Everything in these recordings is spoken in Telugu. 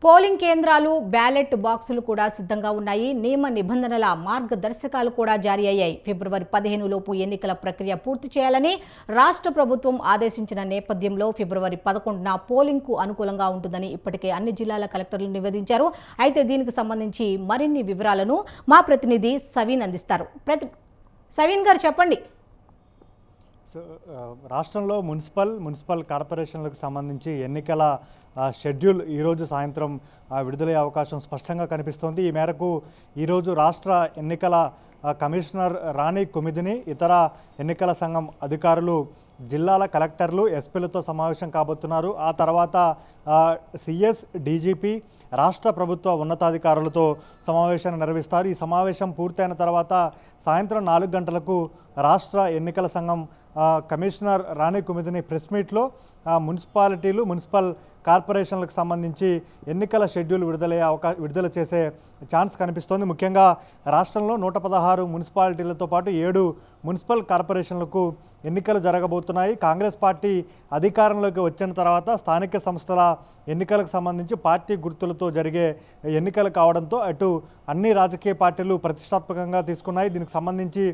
పోలింగ్ కేంద్రాలు బ్యాలెట్ బాక్సులు కూడా సిద్ధంగా ఉన్నాయి. నియమ నిబంధనల మార్గదర్శకాలు కూడా జారీ అయ్యాయి. ఫిబ్రవరి 15 లోపు ఎన్నికల ప్రక్రియ పూర్తి చేయాలని రాష్ట్ర ప్రభుత్వం ఆదేశించిన నేపథ్యంలో ఫిబ్రవరి 11న పోలింగ్కు అనుకూలంగా ఉంటుందని ఇప్పటికే అన్ని జిల్లాల కలెక్టర్లు నివేదించారు. అయితే దీనికి సంబంధించి మరిన్ని వివరాలను మా ప్రతినిధి సవీన్ అందిస్తారు. సవీన్ గారు చెప్పండి. రాష్ట్రంలో మున్సిపల్ కార్పొరేషన్లకు సంబంధించి ఎన్నికల షెడ్యూల్ ఈరోజు సాయంత్రం విడుదలయ్యే అవకాశం స్పష్టంగా కనిపిస్తోంది. ఈ మేరకు ఈరోజు రాష్ట్ర ఎన్నికల కమిషనర్ రాణి కుమిదిని, ఇతర ఎన్నికల సంఘం అధికారులు, జిల్లాల కలెక్టర్లు, ఎస్పీలతో సమావేశం కాబోతున్నారు. ఆ తర్వాత సిఎస్, డీజీపీ, రాష్ట్ర ప్రభుత్వ ఉన్నతాధికారులతో సమావేశాన్ని నిర్వహిస్తారు. ఈ సమావేశం పూర్తయిన తర్వాత సాయంత్రం 4 గంటలకు రాష్ట్ర ఎన్నికల సంఘం కమిషనర్ రాణి కుమిదిని ప్రెస్ మీట్లో మున్సిపాలిటీలు, మున్సిపల్ కార్పొరేషన్లకు సంబంధించి ఎన్నికల షెడ్యూల్ విడుదల చేసే ఛాన్స్ కనిపిస్తోంది. ముఖ్యంగా రాష్ట్రంలో 116 మున్సిపాలిటీలతో పాటు 7 మున్సిపల్ కార్పొరేషన్లకు ఎన్నికలు జరగబోతున్నాయి. కాంగ్రెస్ పార్టీ అధికారంలోకి వచ్చిన తర్వాత స్థానిక సంస్థల ఎన్నికలకు సంబంధించి పార్టీ గుర్తులతో జరిగే ఎన్నికలు కావడంతో అటు అన్ని రాజకీయ పార్టీలు ప్రతిష్టాత్మకంగా తీసుకున్నాయి. దీనికి సంబంధించి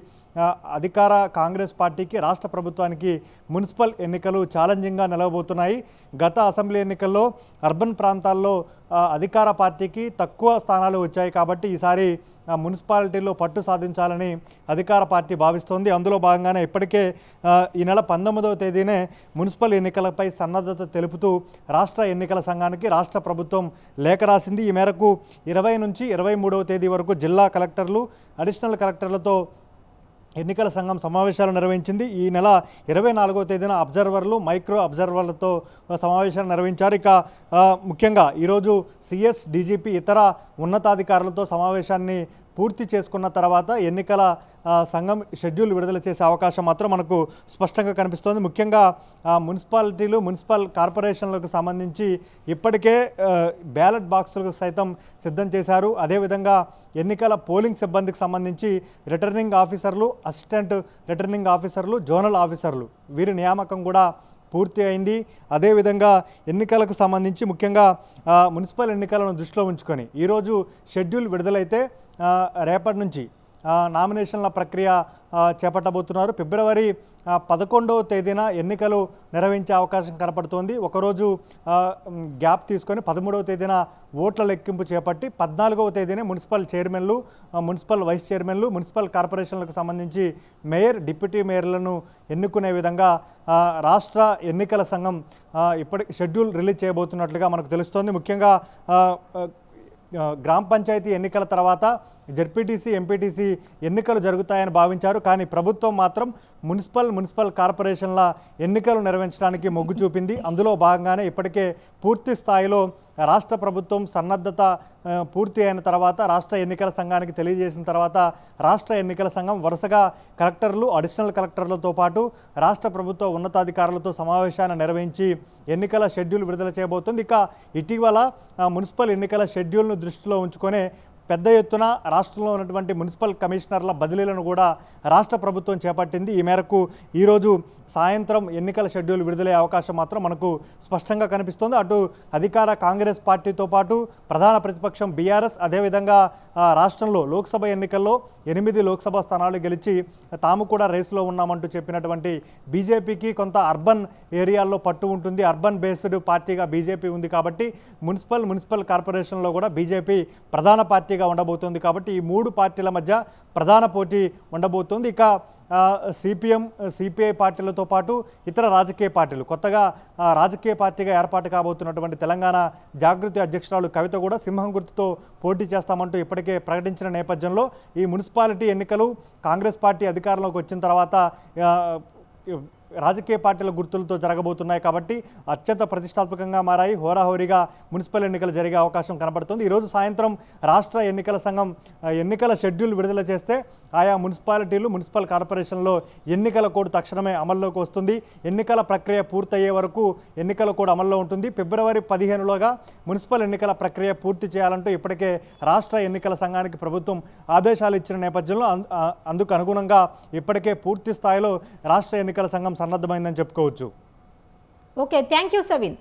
అధికార కాంగ్రెస్ పార్టీకి, రాష్ట్ర ప్రభుత్వానికి మున్సిపల్ ఎన్నికలు ఛాలెంజింగ్గా నిలవబోతున్నాయి. గత అసెంబ్లీ ఎన్నికల్లో అర్బన్ ప్రాంతాల్లో అధికార పార్టీకి తక్కువ స్థానాలు వచ్చాయి కాబట్టి ఈసారి మున్సిపాలిటీల్లో పట్టు సాధించాలని అధికార పార్టీ భావిస్తోంది. అందులో భాగంగానే ఇప్పటికే ఈ నెల 19వ తేదీనే మున్సిపల్ ఎన్నికలపై సన్నద్ధత తెలుపుతూ రాష్ట్ర ఎన్నికల సంఘానికి రాష్ట్ర ప్రభుత్వం లేఖ రాసింది. ఈ మేరకు 20 నుంచి 23వ తేదీ వరకు జిల్లా కలెక్టర్లు, అడిషనల్ కలెక్టర్లతో ఎన్నికల సంఘం సమావేశాలు నిర్వహించింది. ఈ నెల 24వ తేదీన అబ్జర్వర్లు, మైక్రో అబ్జర్వర్లతో సమావేశాలు నిర్వహించారు. ఇక ముఖ్యంగా ఈరోజు సిఎస్, డీజీపీ, ఇతర ఉన్నతాధికారులతో సమావేశాన్ని పూర్తి చేసుకున్న తర్వాత ఎన్నికల సంఘం షెడ్యూల్ విడుదల చేసే అవకాశం మాత్రం మనకు స్పష్టంగా కనిపిస్తోంది. ముఖ్యంగా మున్సిపాలిటీలు, మున్సిపల్ కార్పొరేషన్లకు సంబంధించి ఇప్పటికే బ్యాలెట్ బాక్సులకు సైతం సిద్ధం చేశారు. అదేవిధంగా ఎన్నికల పోలింగ్ సిబ్బందికి సంబంధించి రిటర్నింగ్ ఆఫీసర్లు, అసిస్టెంట్ రిటర్నింగ్ ఆఫీసర్లు, జోనల్ ఆఫీసర్లు వీరి నియామకం కూడా పూర్తి అయింది. అదేవిధంగా ఎన్నికలకు సంబంధించి ముఖ్యంగా మున్సిపల్ ఎన్నికలను దృష్టిలో ఉంచుకొని ఈరోజు షెడ్యూల్ విడుదలైతే రేపటి నుంచి నామినేషన్ల ప్రక్రియ చేపట్టబోతున్నారు. ఫిబ్రవరి 11వ తేదీన ఎన్నికలు నిర్వహించే అవకాశం కనపడుతోంది. ఒకరోజు గ్యాప్ తీసుకొని 13వ తేదీన ఓట్ల లెక్కింపు చేపట్టి 14వ తేదీనే మున్సిపల్ చైర్మన్లు, మున్సిపల్ వైస్ చైర్మన్లు, మున్సిపల్ కార్పొరేషన్లకు సంబంధించి మేయర్, డిప్యూటీ మేయర్లను ఎన్నుకునే విధంగా రాష్ట్ర ఎన్నికల సంఘం ఇప్పటి షెడ్యూల్ రిలీజ్ చేయబోతున్నట్లుగా మనకు తెలుస్తోంది. ముఖ్యంగా గ్రామ పంచాయతీ ఎన్నికల తర్వాత జెడ్పీటీసీ, ఎంపీటీసీ ఎన్నికలు జరుగుతాయని భావించారు. కానీ ప్రభుత్వం మాత్రం మున్సిపల్ కార్పొరేషన్ల ఎన్నికలు నిర్వహించడానికి మొగ్గు చూపింది. అందులో భాగంగానే ఇప్పటికే పూర్తి స్థాయిలో రాష్ట్ర ప్రభుత్వం సన్నద్ధత పూర్తి అయిన తర్వాత రాష్ట్ర ఎన్నికల సంఘానికి తెలియజేసిన తర్వాత రాష్ట్ర ఎన్నికల సంఘం వరుసగా కలెక్టర్లు, అడిషనల్ కలెక్టర్లతో పాటు రాష్ట్ర ప్రభుత్వ ఉన్నతాధికారులతో సమావేశాన్ని నిర్వహించి ఎన్నికల షెడ్యూల్ విడుదల చేయబోతుంది. ఇక ఇటీవల మున్సిపల్ ఎన్నికల షెడ్యూల్ను దృష్టిలో ఉంచుకొని పెద్ద ఎత్తున రాష్ట్రంలో ఉన్నటువంటి మున్సిపల్ కమిషనర్ల బదిలీలను కూడా రాష్ట్ర ప్రభుత్వం చేపట్టింది. ఈ మేరకు ఈరోజు సాయంత్రం ఎన్నికల షెడ్యూల్ విడుదలయ్యే అవకాశం మాత్రం మనకు స్పష్టంగా కనిపిస్తోంది. అటు అధికార కాంగ్రెస్ పార్టీతో పాటు ప్రధాన ప్రతిపక్షం బీఆర్ఎస్, అదేవిధంగా రాష్ట్రంలో లోక్సభ ఎన్నికల్లో 8 లోక్సభ స్థానాలు గెలిచి తాము కూడా రేసులో ఉన్నామంటూ చెప్పినటువంటి బీజేపీకి కొంత అర్బన్ ఏరియాల్లో పట్టు ఉంటుంది. అర్బన్ బేస్డ్ పార్టీగా బీజేపీ ఉంది కాబట్టి మున్సిపల్ కార్పొరేషన్లో కూడా బీజేపీ ప్రధాన పార్టీగా ఉండబోతోంది. కాబట్టి ఈ 3 పార్టీల మధ్య ప్రధాన పోటీ ఉండబోతోంది. ఇక సిపిఎం, సిపిఐ పార్టీలతో పాటు ఇతర రాజకీయ పార్టీలు, కొత్తగా రాజకీయ పార్టీగా ఏర్పాటు కాబోతున్నటువంటి తెలంగాణ జాగృతి అధ్యక్షురాలు కవిత కూడా సింహం గుర్తుతో పోటీ చేస్తామంటూ ఇప్పటికే ప్రకటించిన నేపథ్యంలో ఈ మున్సిపాలిటీ ఎన్నికలు కాంగ్రెస్ పార్టీ అధికారంలోకి వచ్చిన తర్వాత రాజకీయ పార్టీల గుర్తులతో జరగబోతున్నాయి కాబట్టి అత్యంత ప్రతిష్టాత్మకంగా మారాయి. హోరాహోరీగా మున్సిపల్ ఎన్నికలు జరిగే అవకాశం కనబడుతుంది. ఈరోజు సాయంత్రం రాష్ట్ర ఎన్నికల సంఘం ఎన్నికల షెడ్యూల్ విడుదల చేస్తే ఆయా మున్సిపాలిటీలు, మున్సిపల్ కార్పొరేషన్లో ఎన్నికల కోడ్ తక్షణమే అమల్లోకి వస్తుంది. ఎన్నికల ప్రక్రియ పూర్తయ్యే వరకు ఎన్నికల కోడ్ అమల్లో ఉంటుంది. ఫిబ్రవరి 15లోగా మున్సిపల్ ఎన్నికల ప్రక్రియ పూర్తి చేయాలంటూ ఇప్పటికే రాష్ట్ర ఎన్నికల సంఘానికి ప్రభుత్వం ఆదేశాలు ఇచ్చిన నేపథ్యంలో అందుకు అనుగుణంగా ఇప్పటికే పూర్తి స్థాయిలో రాష్ట్ర ఎన్నికల సంఘం సన్నద్ధమైందని చెప్పుకోవచ్చు. Okay, thank you సవిన్.